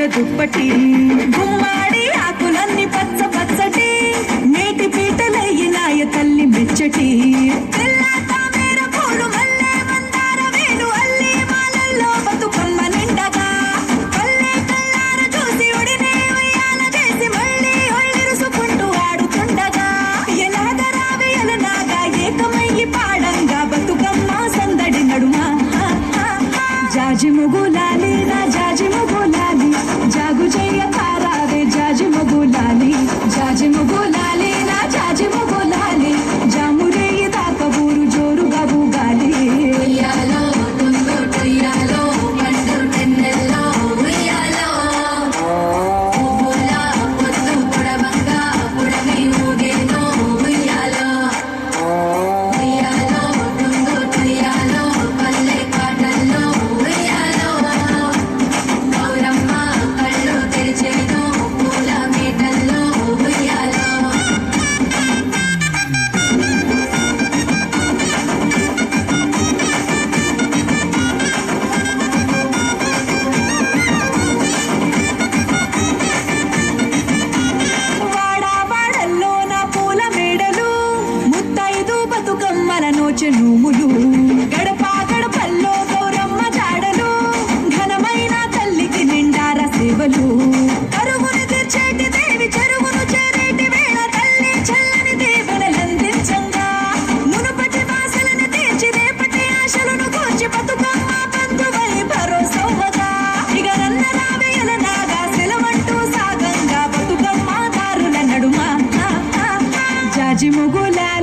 దుప్పటి గుమ్మాడి ఆకులన్నీ పచ్చ పచ్చటి నేటి పీటలయ్యినాయ తల్లి మెచ్చటి జాజి మొగులాలి నా జాజి మొగులాలి జాగు చెయ్య తారావే జాజి మొగులాలి జాజి మొగులాలి నా జాజి మొగులాలి జామురేయి దాకా ఊరు జోరుగా బూగాలి ఉయ్యాలో టుంగు టుయ్యాలో పండు వెన్నెల్లో ఉయ్యాలో పువ్వుల పొద్దు పొడవంగా పుడమి ఊగేనో ఉయ్యాలో ఉయ్యాలో టుంగు టుయ్యాలో పల్లె కాటల్లో నూములు గడప గడపల్లో గౌరమ్మ జాడలు ఘనమైన తల్లికి నిండార సేవలు కరువును తెచ్చేటి దేవి చెరువును చేరేటి వేళ తల్లి చల్లని దేవులందించంగా మునుపటి వాసలను తీర్చి రేపటి ఆశలను కూర్చి బతుకమ్మ బంధువై భరోసవ్వగా ఇక నన్న రావేల నాగా సెలవంటూ సాగంగా బతుకమ్మ దారుల నడుమ జాజి మొగులాలి